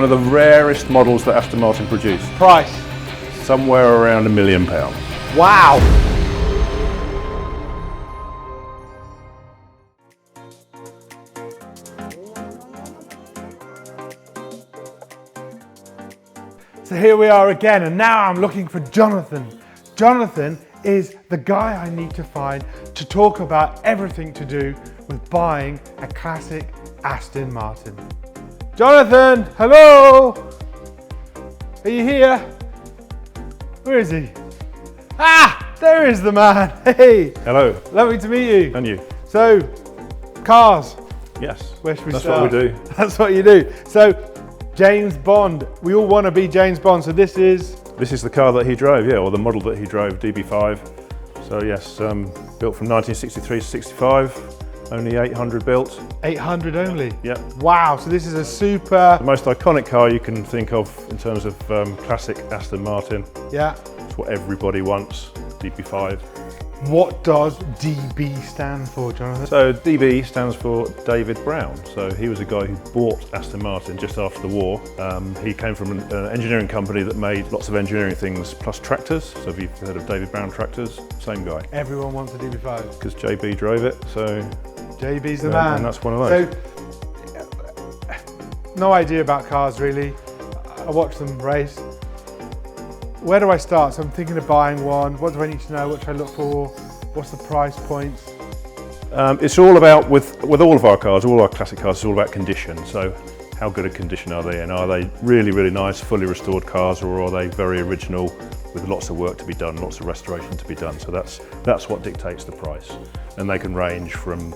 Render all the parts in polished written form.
one of the rarest models that Aston Martin produce. Price? Somewhere around £1 million. Wow! So here we are again, and now I'm looking for Jonathan. Jonathan is the guy I need to find to talk about everything to do with buying a classic Aston Martin. Jonathan, hello! Are you here? Where is he? Ah, there is the man. Hey! Hello. Lovely to meet you. And you? So, cars. Yes. Where should we That's start? what we do. That's what you do. So, James Bond. We all want to be James Bond. So this is? This is the car that he drove, yeah, or the model that he drove, DB5. So yes, built from 1963 to 65. Only 800 built. 800 only? Yeah. Wow, so this is a super... The most iconic car you can think of in terms of classic Aston Martin. Yeah. It's what everybody wants, DB5. What does DB stand for, Jonathan? So DB stands for David Brown. So he was a guy who bought Aston Martin just after the war. He came from an engineering company that made lots of engineering things plus tractors. So if you've heard of David Brown tractors, same guy. Everyone wants a DB5. Because JB drove it, so... JB's the man. And that's one of those. So, no idea about cars really. I watch them race. Where do I start? So I'm thinking of buying one. What do I need to know? What should I look for? What's the price points? It's all about, with all of our cars, all our classic cars, it's all about condition. So how good a condition are they in? Are they really, really nice, fully restored cars, or are they very original with lots of work to be done, lots of restoration to be done? So that's what dictates the price. And they can range from,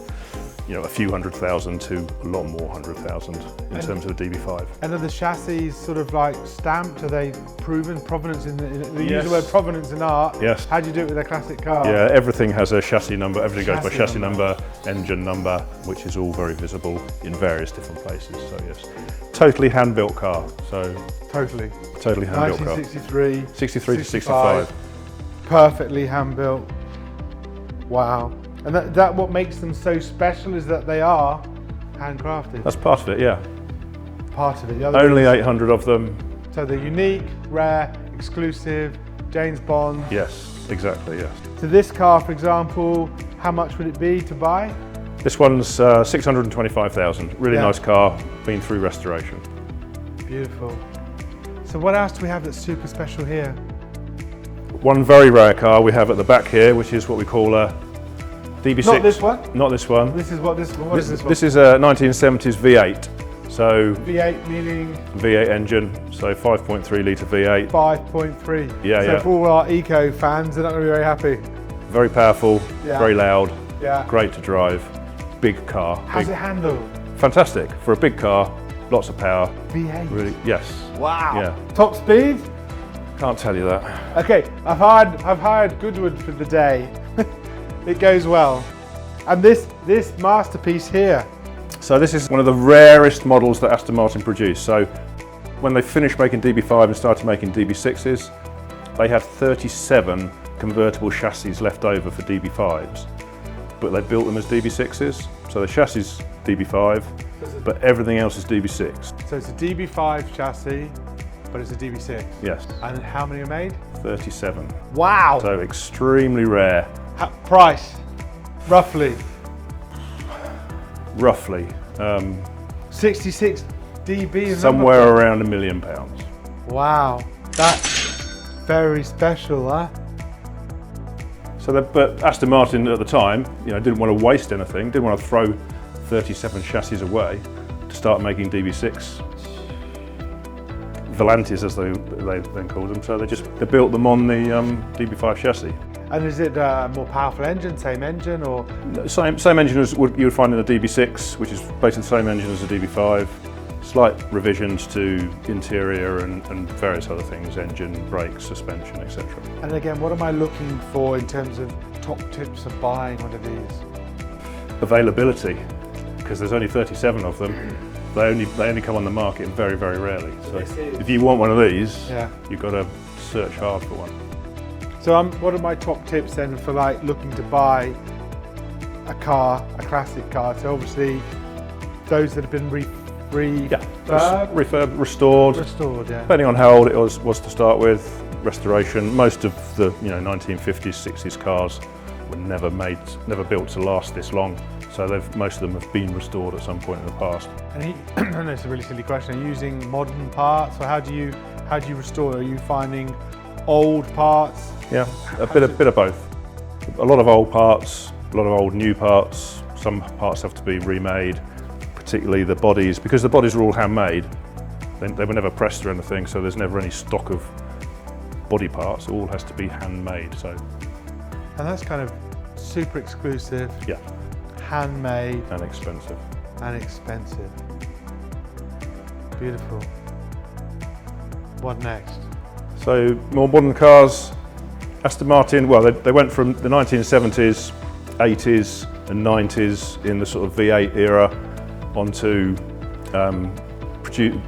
you know, a few $100,000 to a lot more $100,000 in terms of a DB5. And are the chassis sort of like stamped? Are they proven? Provenance in they Yes. use the word provenance in art. Yes. How do you do it with a classic car? Yeah, everything has a chassis number. Everything goes by chassis number. engine number, which is all very visible in various different places. So yes, totally hand-built car. So Totally hand-built car. 1963. 63 to 65. Perfectly hand-built. Wow. And that what makes them so special is that they are handcrafted. That's part of it, yeah. Part of it. The other Only is, 800 of them. so they're unique, rare, exclusive, James Bond. Yes, exactly, yes. So this car, for example, how much would it be to buy? This one's 625,000. Really Yeah. nice car, been through restoration. Beautiful. So what else do we have that's super special here? One very rare car we have at the back here, which is what we call a DB6. Not this one? Not this one. This is what this one. What is this one? This is a 1970s V8. So V8 meaning V8 engine, so 5.3 litre V8. 5.3. Yeah, so yeah. for all our eco fans, they're not going to be very happy. Very powerful, Yeah. very loud, Yeah. great to drive, big car. How's it handle? Fantastic for a big car, lots of power. V8. Really, yes. Wow. Yeah. Top speed? Can't tell you that. Okay, I've hired Goodwood for the day. It goes well. And this masterpiece here. So this is one of the rarest models that Aston Martin produced. So when they finished making DB5 and started making DB6s, they had 37 convertible chassis left over for DB5s, but they built them as DB6s. So the chassis is DB5, but everything else is DB6. So it's a DB5 chassis, but it's a DB6. Yes. And how many are made? 37. Wow. So extremely rare. Price, roughly? Roughly. 66 DB. Somewhere around £1 million. Wow, that's very special, huh? So, but Aston Martin at the time, you know, didn't want to waste anything, didn't want to throw 37 chassis away to start making DB6 Vantages, as they then called them. So they built them on the DB5 chassis. And is it a more powerful engine, same engine, or? Same engine as you would find in the DB6, which is basically the same engine as the DB5. Slight revisions to interior and various other things, engine, brakes, suspension, etc. And again, what am I looking for in terms of top tips of buying one of these? Availability, because there's only 37 of them. They only come on the market very, very rarely. So if you want one of these, yeah, you've got to search hard for one. So what are my top tips then for like looking to buy a car, a classic car? So obviously those that have been refurb, restored. restored, yeah. Depending on how old it was to start with, restoration. Most of the 1950s, 60s cars were never built to last this long. So most of them have been restored at some point in the past. And I know it's a really silly question. Are you using modern parts, or how do you restore? Are you finding old parts? Yeah, a bit of both. A lot of old parts, a lot of old new parts. Some parts have to be remade, particularly the bodies, because the bodies are all handmade. They were never pressed or anything, so there's never any stock of body parts. It all has to be handmade. So, and that's kind of super exclusive. Yeah. Handmade. And expensive. And expensive. Beautiful. What next? So more modern cars. Aston Martin, well, they went from the 1970s, 80s and 90s in the sort of V8 era onto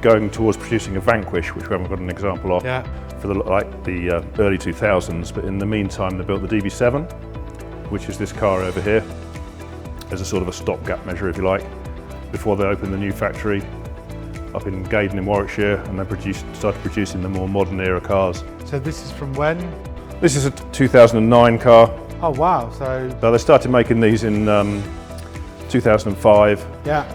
going towards producing a Vanquish, which we haven't got an example of, for the early 2000s. But in the meantime, they built the DB7, which is this car over here, as a sort of a stopgap measure, if you like, before they opened the new factory up in Gaydon in Warwickshire, and they started producing the more modern era cars. So this is from when? This is a 2009 car. Oh wow! So they started making these in 2005. Yeah.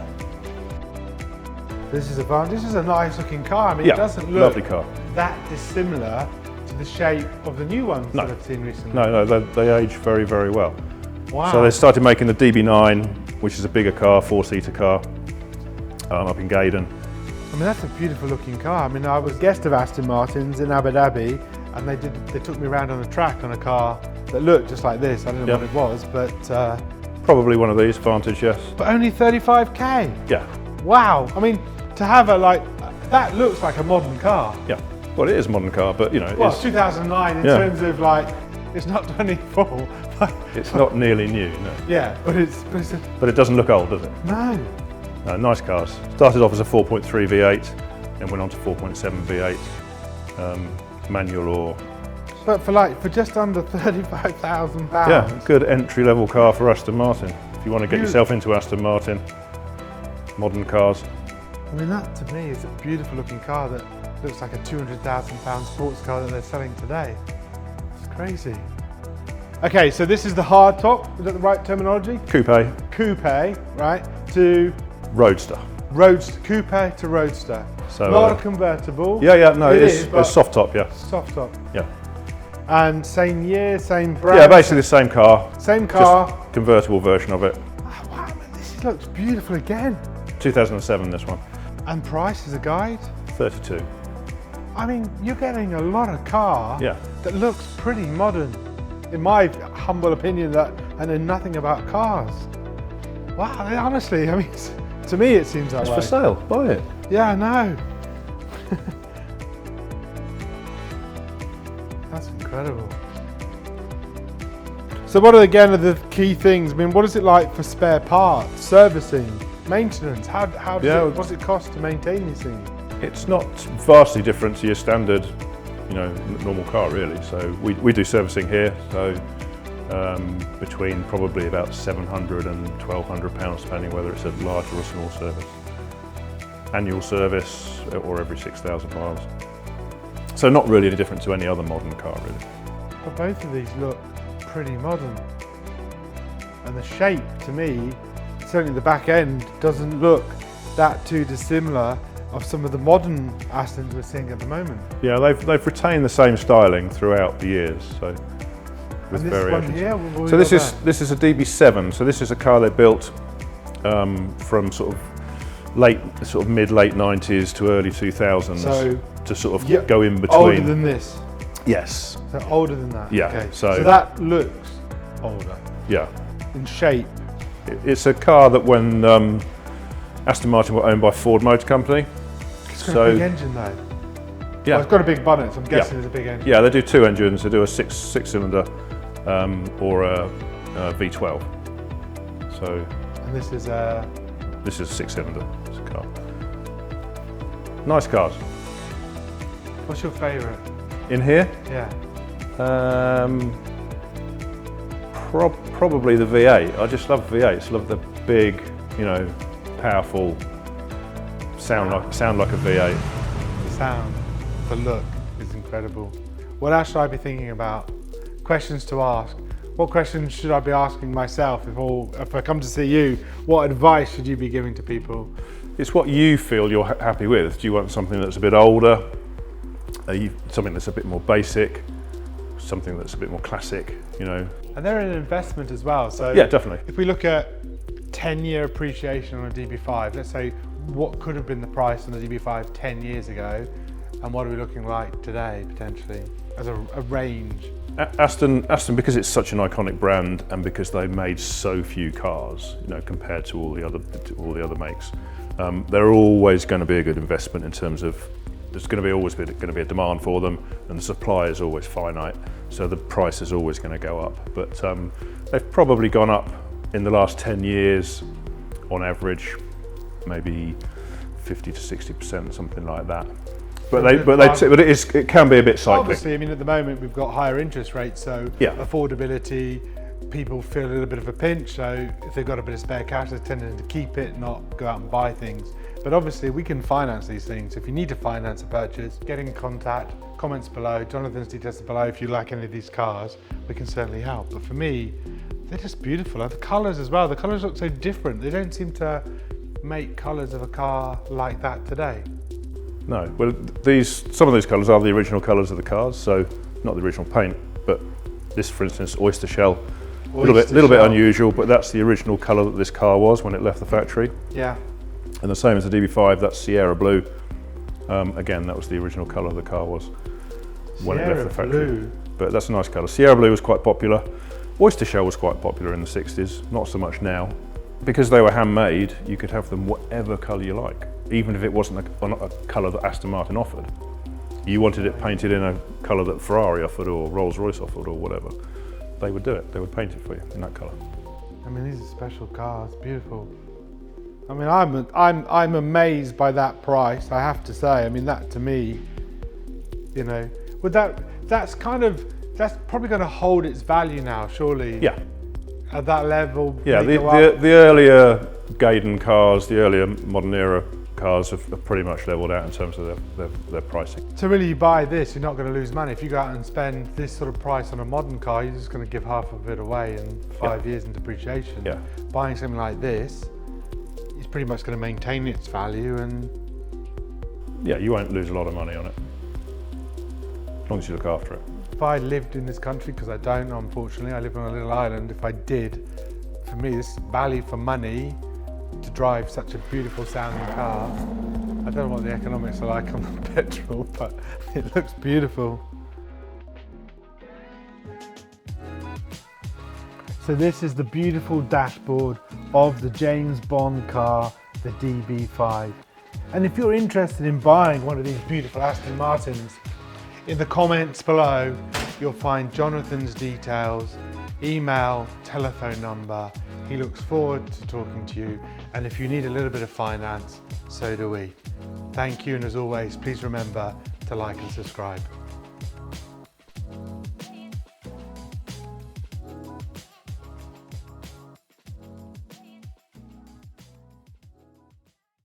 This is a nice looking car. I mean, yeah, it doesn't look lovely car. That dissimilar to the shape of the new ones that I've seen recently. No, they age very, very well. Wow. So they started making the DB9, which is a bigger car, 4-seater car, up in Gaydon. I mean, that's a beautiful looking car. I mean, I was a guest of Aston Martins in Abu Dhabi, and they took me around on the track on a car that looked just like this. I don't know what it was, but probably one of these, Vantage, yes. But only 35k. Yeah. Wow. I mean, to have that looks like a modern car. Yeah. Well, it is a modern car, but it's 2009 in terms of it's not 24. It's not nearly new, no. Yeah, but but it doesn't look old, does it? No. No, nice cars. Started off as a 4.3 V8, and went on to 4.7 V8, manual or. But for just under £35,000. Yeah, good entry-level car for Aston Martin. If you want to get yourself into Aston Martin, modern cars. I mean, that to me is a beautiful looking car that looks like a £200,000 sports car that they're selling today. It's crazy. Okay, so this is the hard top. Is that the right terminology? Coupe. Coupe, right? To Roadster. Coupe to Roadster. So not a convertible. Yeah, no, it's a soft top, yeah. Soft top. Yeah. And same year, same brand. Yeah, basically the same car. Same car. Just convertible version of it. Oh, wow, man, this looks beautiful again. 2007, this one. And price as a guide? 32. I mean, you're getting a lot of car that looks pretty modern. In my humble opinion, that I know nothing about cars. Wow, honestly, I mean, to me it seems that way. It's for sale, buy it. Yeah, I know. That's incredible. So what are the key things? I mean, what is it like for spare parts, servicing, maintenance? How what does it cost to maintain these things? It's not vastly different to your standard, normal car really. So we do servicing here, so between probably about £700 and £1,200, depending whether it's a large or a small service. Annual service or every 6,000 miles. So not really any different to any other modern car really. But both of these look pretty modern. And the shape, to me, certainly the back end, doesn't look that too dissimilar of some of the modern Astons we're seeing at the moment. Yeah, they've retained the same styling throughout the years, so with and this variations. One here, so this is a DB7. So this is a car they built from sort of mid-late 90s to early 2000s, so to sort of go in between. Older than this. Yes. So older than that. Yeah. Okay. So that looks older. Yeah. In shape. It's a car that when Aston Martin were owned by Ford Motor Company. It's got a big engine though. Yeah. Well, it's got a big bonnet, so I'm guessing it's a big engine. Yeah, they do two engines. They do a six-cylinder or a V12. So. And this is a. This is a six-cylinder car. Nice cars. What's your favourite? In here? Yeah. Probably the V8. I just love V8s. I love the big, powerful sound like a V8. The sound, the look is incredible. What else should I be thinking about? Questions to ask. What questions should I be asking myself if I come to see you? What advice should you be giving to people? It's what you feel you're happy with. Do you want something that's a bit older? Something that's a bit more basic? Something that's a bit more classic, you know? And they're an investment as well. So yeah, definitely. If we look at 10-year appreciation on a DB5, let's say what could have been the price on the DB5 10 years ago, and what are we looking like today potentially as a range? Aston, because it's such an iconic brand and because they made so few cars, you know, compared to all the other makes, they're always going to be a good investment in terms of there's going to be a demand for them, and the supply is always finite, so the price is always going to go up. But they've probably gone up in the last 10 years, on average, maybe 50 to 60%, something like that. But it can be a bit cyclic. Obviously, I mean, at the moment we've got higher interest rates, so yeah. Affordability, people feel a little bit of a pinch, so if they've got a bit of spare cash, they're tending to keep it, not go out and buy things. But obviously we can finance these things. If you need to finance a purchase, get in contact, comments below, Jonathan's details below. If you like any of these cars, we can certainly help. But for me, they're just beautiful. And the colours as well, the colours look so different. They don't seem to make colours of a car like that today. No, well, some of these colours are the original colours of the cars, so not the original paint, but this, for instance, oyster shell, a little bit unusual, but that's the original colour that this car was when it left the factory. Yeah. And the same as the DB5, that's Sierra Blue. Again, that was the original colour the car was when it left the factory. Blue. But that's a nice colour. Sierra Blue was quite popular. Oyster shell was quite popular in the 60s, not so much now. Because they were handmade, you could have them whatever colour you like, even if it wasn't a colour that Aston Martin offered. You wanted it painted in a colour that Ferrari offered or Rolls-Royce offered or whatever. They would do it, they would paint it for you in that colour. I mean, these are special cars, beautiful. I mean, I'm amazed by that price, I have to say. I mean, that to me, you know, that's probably going to hold its value now, surely. Yeah. At that level. Yeah, the earlier Gaydon cars, the earlier modern era cars have pretty much leveled out in terms of their pricing. So really, you buy this, you're not going to lose money. If you go out and spend this sort of price on a modern car, you're just going to give half of it away in 5 years in depreciation. Yeah. Buying something like this, it's pretty much going to maintain its value, and yeah, you won't lose a lot of money on it, as long as you look after it. If I lived in this country, because I don't, unfortunately, I live on a little island. If I did, for me, this value for money to drive such a beautiful sounding car. I don't know what the economics are like on the petrol, but it looks beautiful. So this is the beautiful dashboard of the James Bond car, the DB5. And if you're interested in buying one of these beautiful Aston Martins, in the comments below, you'll find Jonathan's details, email, telephone number. He looks forward to talking to you. And if you need a little bit of finance, so do we. Thank you, and as always, please remember to like and subscribe.